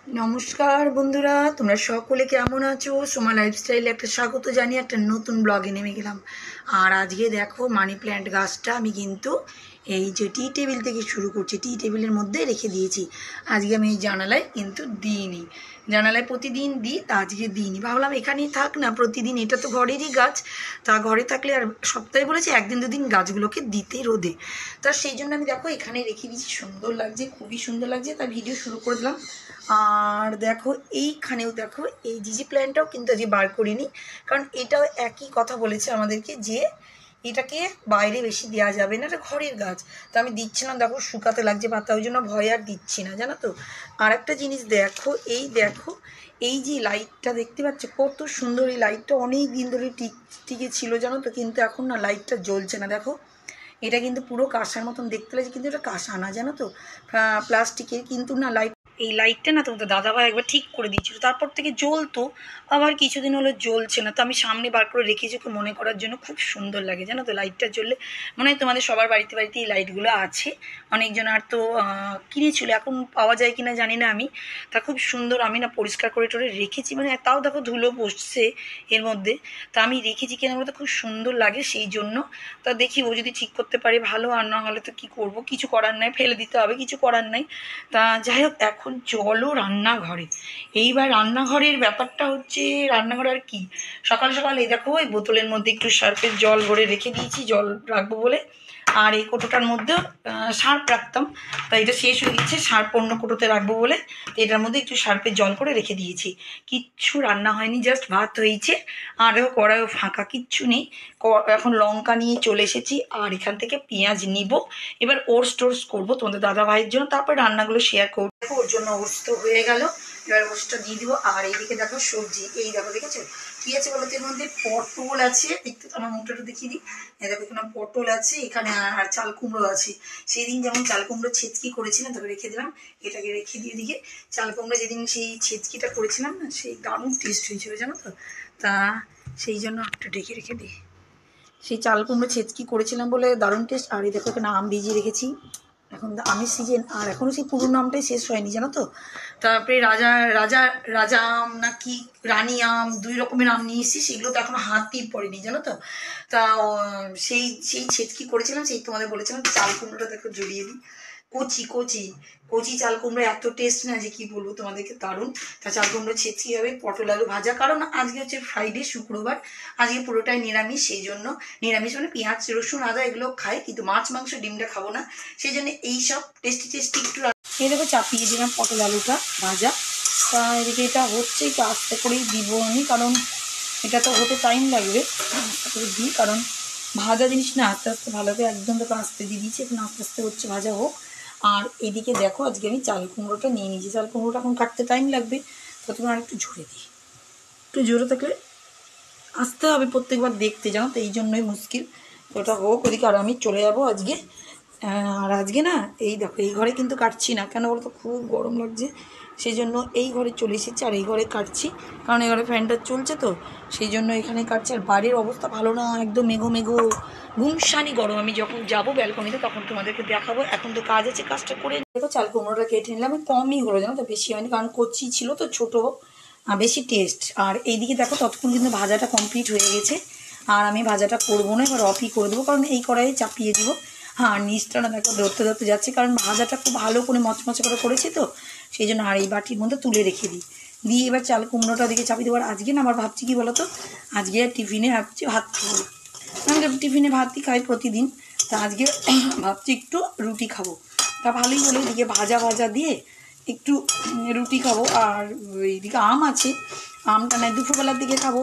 নমস্কার বন্ধুরা, তোমরা সকলে কেমন আছো? সোমা লাইফস্টাইলে একটা স্বাগত জানিয়ে একটা নতুন ব্লগে নেমে গেলাম। আর আজকে দেখো মানি প্ল্যান্ট গাছটা আমি কিন্তু এই যে টি টেবিল থেকে শুরু করছি, টি টেবিলের মধ্যে রেখে দিয়েছি। আজকে আমি এই জানালায় কিন্তু দিইনি, জানালায় প্রতিদিন দিই, তা আজকে দিইনি। ভাবলাম এখানেই থাক না প্রতিদিন, এটা তো ঘরেরই গাছ, তা ঘরে থাকলে আর সপ্তাহে বলেছি একদিন দুদিন গাছগুলোকে দিতে রোদে, তা সেই জন্য আমি দেখো এখানে রেখে দিয়েছি। সুন্দর লাগছে, খুবই সুন্দর লাগছে, তার ভিডিও শুরু করে দিলাম। আর দেখো এইখানেও দেখো এই জিজি প্ল্যান্টটাও কিন্তু আজকে বার করিনি, কারণ এটাও একই কথা বলেছে আমাদেরকে যে এটাকে বাইরে বেশি দেওয়া যাবে না, এটা ঘরের গাছ। তো আমি দিচ্ছি না, দেখো শুকাতে লাগছে পাতা, ওই জন্য ভয় আর দিচ্ছি না, জানো তো। আর একটা জিনিস দেখো, দেখো এই যে লাইটটা দেখতে পাচ্ছ কত সুন্দর, এই লাইটটা অনেক দিন ধরে টিকে ছিল জানো তো, কিন্তু এখন না লাইটটা জ্বলছে না। দেখো এটা কিন্তু পুরো কাঁসার মতন দেখতে লাগছে, কিন্তু এটা কাঁসা না জানো তো, প্লাস্টিকের। কিন্তু না লাইট, এই লাইটটা না তোমাদের দাদাভাই একবার ঠিক করে দিয়েছিল, তারপর থেকে জ্বলতো, আবার কিছুদিন হলো জ্বলছে না। তো আমি সামনে বার করে রেখেছি ওকে মনে করার জন্য, খুব সুন্দর লাগে জানো তো লাইটটা জ্বললে। মনে হয় তোমাদের সবার বাড়িতে বাড়িতে এই লাইটগুলো আছে, অনেকজন আর তো কিনেছিল, এখন পাওয়া যায় কিনা জানি না আমি। তা খুব সুন্দর, আমি না পরিষ্কার করে টোরে রেখেছি, মানে তাও দেখো ধুলো বসছে এর মধ্যে। তা আমি রেখেছি কেন বলতে, খুব সুন্দর লাগে সেই জন্য। তা দেখি ও যদি ঠিক করতে পারে ভালো, আর না হলে তো কী করবো, কিছু করার নাই, ফেলে দিতে হবে, কিছু করার নাই। তা যাই হোক, এখন চলো রান্নাঘরে। এইবার রান্নাঘরের ব্যাপারটা হচ্ছে, রান্নাঘরে আর কি, সকাল সকাল এই দেখো এই বোতলের মধ্যে একটু সার্ফের জল ভরে রেখে দিয়েছি, জল রাখবো বলে। আর এই কোটোটার মধ্যেও সার্ফ রাখতাম, তাই এটা শেষ হয়ে গেছে, সার্ফ অন্য কোটোতে রাখবো বলে এটার মধ্যে একটু সার্ফের জল করে রেখে দিয়েছি। কিচ্ছু রান্না হয়নি, জাস্ট ভাত হয়েছে, আরও কড়াইও ফাঁকা, কিচ্ছু নেই। এখন লঙ্কা নিয়ে চলে এসেছি, আর এখান থেকে পেঁয়াজ নিব। এবার ওটস টোটস করবো তোমাদের দাদা ভাইয়ের জন্য, তারপর রান্নাগুলো শেয়ার করবো। ওর জন্য ওটস তো হয়ে গেল, এবার ওটসটা দিয়ে দিব। আর এইদিকে দেখো সবজি, এই দেখো দেখেছো কি আছে বলো তো, এর মধ্যে পটল আছে, দেখতে আমার মুখটা দেখিয়ে দিই। এই দেখো এখানে পটল আছে, এখানে আর চাল কুমড়ো আছে। সেই দিন যেমন চাল কুমড়ো ছেচকি করেছিলাম, তবে রেখে দিলাম, এটাকে রেখে দিয়ে দিকে। চাল কুমড়ো যেদিন সেই ছেচকিটা করেছিলাম না, সেই দারুণ টেস্ট হয়েছিল জানো তো, তা সেই জন্য একটু ডেকে রেখে দিই। সেই চাল কুমড়ো ছেচকি করেছিলাম বলে দারুণ টেস্ট। আর এই দেখো এখানে আম ভিজিয়ে রেখেছি, এখন আমের সিজন, আর এখনও সেই পুরনো আমটাই শেষ হয়নি জানো তো। তারপরে রাজা রাজা রাজা আম নাকি রানী আম, দুই রকমের আম নিয়ে এসেছি, সেগুলো তো এখনো হাতই পড়েনি জানো তো। তা সেই সেই ছেচকি করেছিলাম, সেই তোমাদের বলেছিলাম চাল কুমড়োটা দেখো জড়িয়ে দিই। কচি কচি কচি চাল কুমড়ো এত টেস্ট না যে কি বলবো তোমাদেরকে, দারুণ। তা চাল কুমড়ো ছেচকি হবে, পটল আলু ভাজা, কারণ আজকে হচ্ছে ফ্রাইডে, শুক্রবার, আজকে পুরোটাই নিরামিষ। সেই জন্য নিরামিষ মানে পেঁয়াজ রসুন আদা এগুলো খাই, কিন্তু মাছ মাংস ডিমটা খাবো না, সেই জন্য এইসব টেস্টি টেস্টি একটু। এই দেখো চাপিয়ে দিলাম পটল আলুটা ভাজা। তা এদিকে এটা হচ্ছে, একটু আস্তে করেই দিব আমি, কারণ এটা তো হতে টাইম লাগবে, আস্তে করে দিই, কারণ ভাজা জিনিস না আস্তে আস্তে ভালো হবে। একদম তো আস্তে দিয়ে দিয়েছি, এখন আস্তে আস্তে হচ্ছে, ভাজা হোক। আর এদিকে দেখো আজকে আমি চাল কুমড়োটা নিয়ে নিয়েছি, চাল কুমড়োটা এখন কাটতে টাইম লাগবে, প্রথমে আর একটু ঝরে দিই, একটু জোরে থাকলে আসতে হবে প্রত্যেকবার দেখতে, জানো তো, এই জন্যই মুশকিল। ওটা হোক ওদিকে, আর আমি চলে যাবো আজকে। আর আজকে না এই দেখো এই ঘরে কিন্তু কাটছি না, কেন বলতো খুব গরম লাগছে, সেই জন্য এই ঘরে চলে এসেছি, আর এই ঘরে কাটছি, কারণ এই ঘরে ফ্যানটা চলছে তো, সেই জন্য এখানে কাটছি। আর বাড়ির অবস্থা ভালো না, একদম মেঘো মেঘো গুমসানি গরম। আমি যখন যাবো ব্যালকনিতে তখন তোমাদেরকে দেখাবো, এখন তো কাজ আছে, কাজটা করে দেখো। চাল কুমড়োটা কেটে নিলাম, কমই হলো জানো তো, বেশি হয়নি, কারণ কচি ছিল তো, ছোটো, বেশি টেস্ট। আর এইদিকে দেখো ততক্ষণ কিন্তু ভাজাটা কমপ্লিট হয়ে গেছে, আর আমি ভাজাটা করবো না, এবার অফই করে দেবো, কারণ এই কড়াইয়ে চাপিয়ে দিব। হ্যাঁ, নিচটা না দেখো ধরতে ধরতে যাচ্ছে, কারণ ভাজাটা খুব ভালো করে মচমচে করে করেছি তো, সেই জন্য। আর এই বাটির মধ্যে তুলে রেখে দিই, দিয়ে এবার চাল কুমড়োটা দিকে চাপিয়ে দেবো। আর আজকে না আমার ভাবছি কি বলো তো, আজকে আর টিফিনে ভাবছি ভাত খাবো, আমি টিফিনে ভাতই খাই প্রতিদিন, তা আজকে ভাবছি একটু রুটি খাবো। তা ভালোই হলো, এদিকে ভাজা ভাজা দিয়ে একটু রুটি খাবো। আর এইদিকে আম আছে, আমটা নয় দুপুরবেলার দিকে খাবো,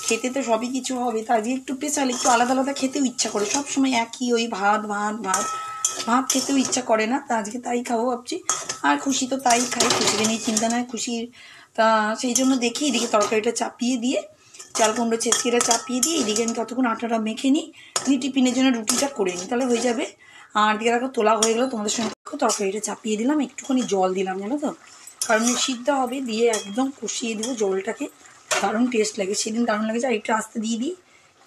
খেতে তো সবই কিছু হবে, তা আজকে একটু স্পেশাল, একটু আলাদা আলাদা খেতেও ইচ্ছা করে, সব সময় একই ওই ভাত ভাত ভাত ভাত খেতেও ইচ্ছা করে না, তা আজকে তাই খাবো ভাবছি। আর খুশি তো তাই খাই, খুশিকে নিয়ে চিন্তা নয়, খুশির। তা সেই জন্য দেখি এদিকে তরকারিটা চাপিয়ে দিয়ে, চাল কুমড়ো ছেঁচকিটা চাপিয়ে দিয়ে, এদিকে আমি ততক্ষণ আটাটা মেখে নিই, টিফিনের জন্য রুটিটা করে নিই, তাহলে হয়ে যাবে। আর দিকে দেখো তোলা হয়ে গেলো, তোমাদের সঙ্গে তরকারিটা চাপিয়ে দিলাম, একটুখানি জল দিলাম জানো তো, কারণ সিদ্ধ হবে, দিয়ে একদম কষিয়ে দেবো জলটাকে, দারুণ টেস্ট লাগে, সেদিন দারুণ লাগেছে। আর একটু আস্তে দিয়ে দিই,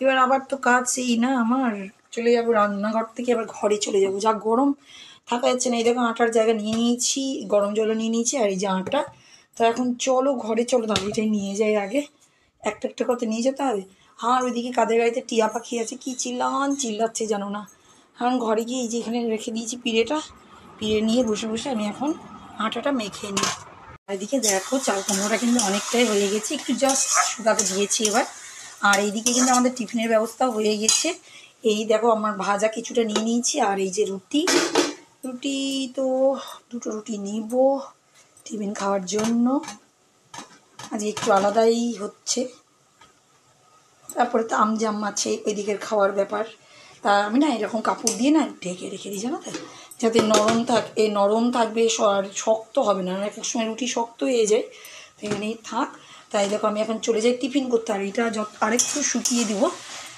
এবার আবার তো কাজ সেই না আমার, চলে যাবো রান্নাঘর থেকে, আবার ঘরে চলে যাবো, যা গরম থাকা যাচ্ছে না। এই দেখো আটার জায়গা নিয়ে নিয়েছি, গরম জলও নিয়ে নিয়েছি, আর এই যে আটা তো এখন চলো ঘরে চলো, তাহলে এটাই নিয়ে যাই আগে, একটা একটা করতে নিয়ে যেতে হবে। আর ওইদিকে কাদের গাড়িতে টিয়া পাখি আছে, কি চিল্লাচ্ছে জানো না। এখন ঘরে গিয়ে এই যে এখানে রেখে দিয়েছি পিড়ে নিয়ে বসে বসে আমি এখন আটাটা মেখে নিই। এদিকে দেখো চাল কুমড়োটা কিন্তু অনেকটাই হয়ে গেছে, একটু জাস্ট শুকাতে দিয়েছি এবার। আর এইদিকে কিন্তু আমাদের টিফিনের ব্যবস্থা হয়ে গেছে। এই দেখো আমার ভাজা কিছুটা নিয়ে নিয়েছি, আর এই যে রুটি তো 2টো রুটি নিব টিফিন খাওয়ার জন্য। আজকে একটু আলাদাই হচ্ছে। তারপরে তো আমজাম আছে ওইদিকের খাওয়ার ব্যাপার। তা আমি না এরকম কাপড় দিয়ে না ঢেকে রেখে দিই জানো তো, যাতে নরম থাকবে, আর শক্ত হবে না, এক এক সময় রুটি শক্ত হয়ে যায়, তো এখানেই থাক। তাই দেখো আমি এখন চলে যাই টিফিন করতে, আর এটা আরেকটু শুকিয়ে দিব।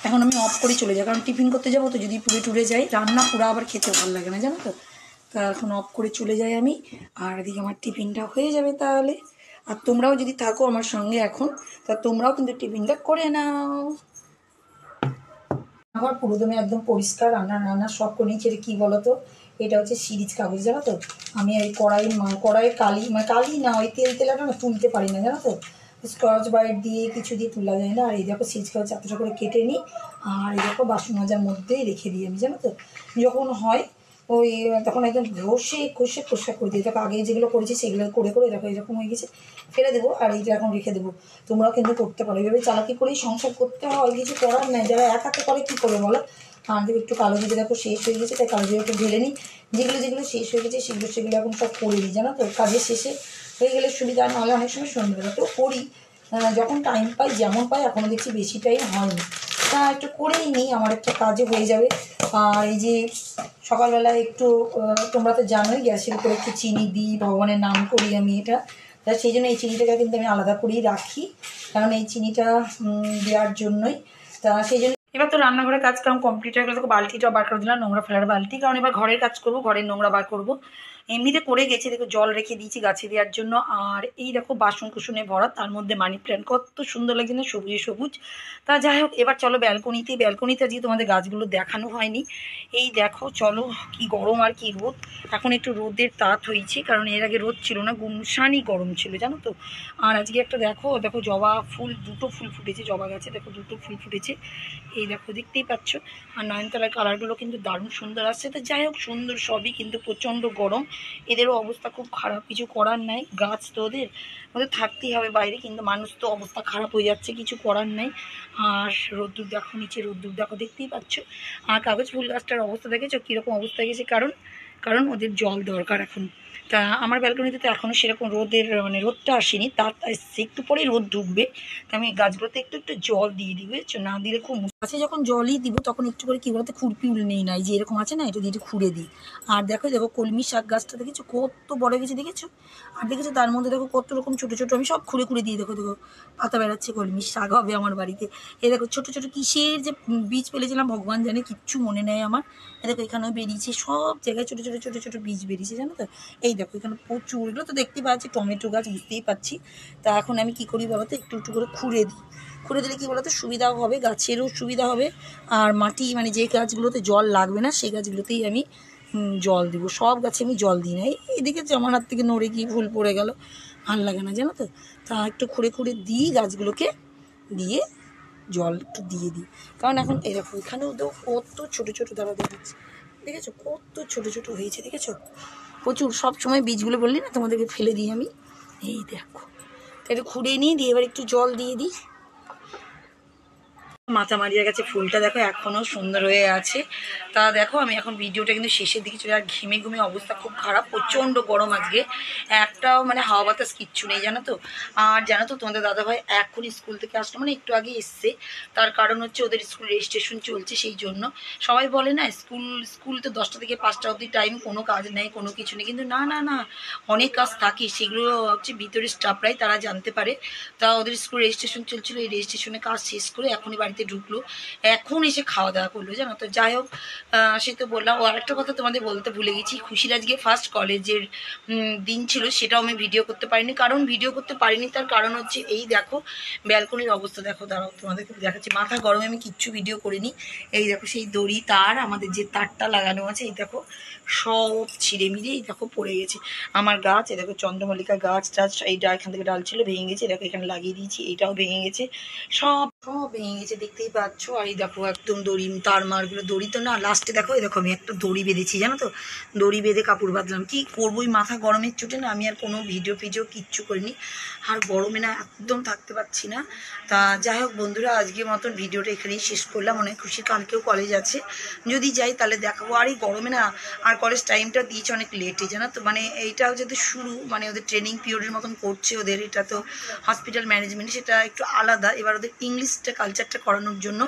এখন আমি অফ করে চলে যাই, কারণ টিফিন করতে যাবো তো যদি পুড়ে যাই, রান্না পুরা আবার খেতে ভালো লাগে না জানো তো। তা এখন অফ করে চলে যাই আমি, আর এদিকে আমার টিফিনটা হয়ে যাবে তাহলে। আর তোমরাও যদি থাকো আমার সঙ্গে এখন, তা তোমরাও কিন্তু টিফিনটা করে নাও। আবার পুরোদমে একদম পরিষ্কার রান্না সব করে নিয়েছি। এটা কী বলো তো, এটা হচ্ছে সিরিজ কাগজ জানো তো। আমি এই কড়াইয়ের কালি না, ওই তেলাটা না তুলতে পারি না জানো তো, স্কচ ব্রাইট দিয়ে কিছু দিয়ে তোলা যায় না। আর এই দেখো সিরিজ কাগজ এতটা করে কেটে নিই, আর এই দেখো বাসন মাজার মধ্যেই রেখে দিই আমি জানো তো। যখন হয় ওই তখন একদম ঘষে পরিষ্কার করে দিই। দেখো আগে যেগুলো করেছি সেগুলো করে দেখো এরকম হয়ে গেছে, ফেলে দেবো। আর এইটা এখন রেখে দেবো। তোমরাও কিন্তু করতে পারো, এইভাবে চালাকি করেই সংসার করতে হয়, কিছু করার নেই। যারা এক হাতে করে কী করবে বলো। আর দেখো একটু কালো জিরে দেখো শেষ হয়ে গেছে, তাই কালো জিরে একটু ঢেলে নিই। যেগুলো শেষ হয়ে গেছে সেগুলো এখন সব করে দিই জানো তো। কাজের শেষে হয়ে গেলে সুবিধা, নাহলে অনেক সময় সন্ধ্যেবেলাতেও করি, যখন টাইম পাই, যেমন পাই। এখনও দেখছি বেশি টাইম হয়নি, তা একটু করেই নিই, আমার একটা কাজও হয়ে যাবে। আর এই যে সকালবেলায় একটু তোমরা তো জানোই গ্যাসের উপরে একটু চিনি দিই, ভগবানের নাম করি আমি এটা। তা সেই জন্য এই চিনিটাকে কিন্তু আমি আলাদা করেই রাখি, কারণ এই চিনিটা দেওয়ার জন্যই। তা সেই জন্য এবার তো রান্নাঘরের কাজ কাম কমপ্লিট হয়ে গেলে, তো বালতিটা বার করে দিলাম, নোংরা ফেলার বালতি, কারণ এবার ঘরের কাজ করবো, ঘরের নোংরা বার করবো। এমনিতে করে গেছে, দেখো জল রেখে দিয়েছি গাছে দেওয়ার জন্য। আর এই দেখো বাসন কুসনে ভরা, তার মধ্যে মানি প্ল্যান্ট কত সুন্দর লাগছে না, সবুজ। তা যাই হোক, এবার চলো ব্যালকনিতে আজকে তোমাদের গাছগুলো দেখানো হয়নি। এই দেখো চলো, কি গরম আর কি রোদ। এখন একটু রোদের তাত হয়েছে, কারণ এর আগে রোদ ছিল না, গুমসানি গরম ছিল জানো তো। আর আজকে একটা দেখো জবা ফুল, 2টো ফুল ফুটেছে জবা গাছে, দেখো 2টো ফুল ফুটেছে, এই দেখো দেখতেই পাচ্ছ। আর নয়নতারার কালারগুলো কিন্তু দারুণ সুন্দর আসছে। তো যাই হোক, সুন্দর সবই, কিন্তু প্রচণ্ড গরম, এদেরও অবস্থা খুব খারাপ, কিছু করার নাই। গাছ তো ওদের থাকতেই হবে বাইরে, কিন্তু মানুষ তো অবস্থা খারাপ হয়ে যাচ্ছে, কিছু করার নাই। আর রোদ্দুর দেখো, নিচে রোদ্দুর দেখো, দেখতেই পাচ্ছ। আর কাগজ ফুল গাছটার অবস্থা দেখেছো কীরকম অবস্থা হয়ে গেছে, কারণ ওদের জল দরকার এখন। তা আমার ব্যালকনিতে তো এখনও সেরকম রোদটা আসেনি, তার একটু পরেই রোদ ঢুকবে। তা আমি গাছগুলোতে একটু জল দিয়ে দিই, বুঝেছো, না দিলে খুব গাছে যখন জলই দিব তখন একটু করে কী বলতে খুরপি নেই না, যে এরকম আছে না, এটা দিয়ে একটু খুঁড়ে দিই। আর দেখো কলমি শাক গাছটা দেখেছো কত বড় গেছে, দেখেছো। আর দেখেছো তার মধ্যে দেখো কত রকম ছোটো আমি সব খুঁড়ে দিই। দেখো পাতা বেড়াচ্ছে, কলমি শাক হবে আমার বাড়িতে। এই দেখো ছোটো কিসের যে বীজ ফেলেছিলাম ভগবান জানে, কিচ্ছু মনে নেই আমার। দেখো এখানেও বেরিয়েছে, সব জায়গায় ছোটো বীজ বেরিয়েছে জানো তো। এই দেখো এখানে প্রচুর, এগুলো তো দেখতেই পাচ্ছি টমেটো গাছ, বুঝতেই পাচ্ছি। তা এখন আমি কী করি বলো তো, একটু করে খুঁড়ে দিলে কী বলো তো, সুবিধাও হবে, গাছেরও সুবিধা হবে। আর মাটি যে গাছগুলোতে জল লাগবে না সেই গাছগুলোতেই আমি জল দিব, সব গাছে আমি জল দিই না। এদিকে আমার হাত থেকে নড়ে গিয়ে ফুল পড়ে গেল, ভালো লাগে না জানো তো। তা একটু খুঁড়ে দিই গাছগুলোকে, দিয়ে জল একটু দিয়ে দিই। কারণ এখন এরকম এখানেও তো কত ছোটো দাঁড়া দেখেছো কত ছোটো হয়েছে, দেখেছো প্রচুর। সব সময় বীজগুলো বললি না তোমাদেরকে ফেলে দিই আমি। এই দেখো, তাই একটু খুঁড়ে নিয়ে দিয়ে এবার একটু জল দিয়ে দিই। মাথা মারিয়ে গেছে ফুলটা, দেখো এখনও সুন্দর হয়ে আছে। তা দেখো আমি এখন ভিডিওটা কিন্তু শেষের দিকে চলে, আর ঘেমে অবস্থা খুব খারাপ, প্রচণ্ড গরম আজকে, একটাও হাওয়া বাতাস কিচ্ছু নেই জানো তো। আর জানো তো তোমাদের দাদাভাই এখন স্কুল থেকে আসলো, একটু আগে এসছে। তার কারণ হচ্ছে ওদের স্কুল রেজিস্ট্রেশন চলছে, সেই জন্য। সবাই বলে না স্কুল তো 10টা থেকে 5টা অবধি টাইম, কোনো কাজ নেই, কোনো কিছু নেই, কিন্তু না, অনেক কাজ থাকে, সেগুলো হচ্ছে ভিতরে স্টাফরাই তারা জানতে পারে। তা ওদের স্কুল রেজিস্ট্রেশন চলছিল, এই রেজিস্ট্রেশনের কাজ শেষ করে এখনই বাড়িতে বাড়িতে ঢুকলো, এখন এসে খাওয়া দাওয়া করলো, জানো তো। যাই হোক, সে তো বললাম। ও আরেকটা কথা তোমাদের বলতে ভুলে গেছি, খুশির আজকে ফার্স্ট কলেজের দিন ছিল, সেটাও আমি ভিডিও করতে পারিনি। ভিডিও করতে পারিনি তার কারণ হচ্ছে এই দেখো ব্যালকনির অবস্থা দেখো, দাঁড়াও তোমাদেরকে দেখাচ্ছি। মাথা গরমে আমি কিচ্ছু ভিডিও করিনি। এই দেখো সেই দড়ি তার, আমাদের যে তারটা লাগানো আছে, এই দেখো সব ছিঁড়ে মিড়ে এই দেখো পড়ে গেছে। আমার গাছ, এই দেখো চন্দ্রমল্লিকা গাছ টাছ, এইটা এখান থেকে ডাল ছিল ভেঙে গেছে, দেখো এখানে লাগিয়ে দিয়েছি, এইটাও ভেঙে গেছে, সব সব ভেঙে গেছে, দেখতেই পাচ্ছ। আর এই দেখো একদম দড়ি, তার মারগুলো, দড়ি তো না, লাস্টে দেখো এই দেখো আমি একটা দড়ি বেঁধেছি, জানো তো, দড়ি বেঁধে কাপড় বাঁধলাম। কি করবো, ওই মাথা গরমের চোটে না আমি আর কোনো ভিডিও কিচ্ছু করিনি। আর গরমে না একদম থাকতে পারছি না। তা যাই হোক বন্ধুরা, আজকের মতন ভিডিওটা এখানেই শেষ করলাম। অনেক খুশি, কালকেও কলেজ আছে, যদি যাই তাহলে দেখাবো। আর এই গরমে না, আর কলেজ টাইমটা দিয়েছে অনেক লেটে, জানো তো। মানে এইটাও যদি শুরু, মানে ওদের ট্রেনিং পিরিয়ডের মতন করছে, ওদের এটা তো হসপিটাল ম্যানেজমেন্ট, সেটা একটু আলাদা। এবার ওদের ইংলিশটা কালচারটা করানোর জন্য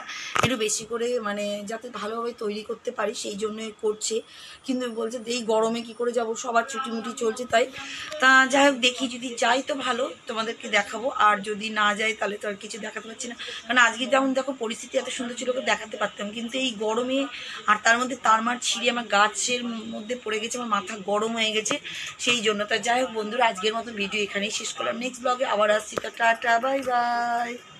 একটু বেশি করে, মানে যাতে ভালোভাবে তৈরি করতে পারি সেই জন্য করছে। কিন্তু বলছে এই গরমে কি করে যাব, সবার ছুটিমুটি চলছে তাই। তা যাই হোক, দেখি যদি যাই তো ভালো, তোমাদেরকে দেখাবো। আর যদি না যাই তাহলে তো আর কিছু দেখাতে পারছি না। কারণ আজকে যেমন দেখো পরিস্থিতি এত সুন্দর ছিল, ওকে দেখাতে পারতাম, কিন্তু এই গরমে আর তার মধ্যে তার মার ছিঁড়ে আমার গাছের মধ্যে পড়ে গেছে, আমার মাথা গরম হয়ে গেছে সেই জন্য। তা যাই হোক বন্ধুরা, আজকের মতো ভিডিও এখানেই শেষ করলাম। নেক্সট ব্লগে আবার আসছি। তা টাটা, বাই বাই।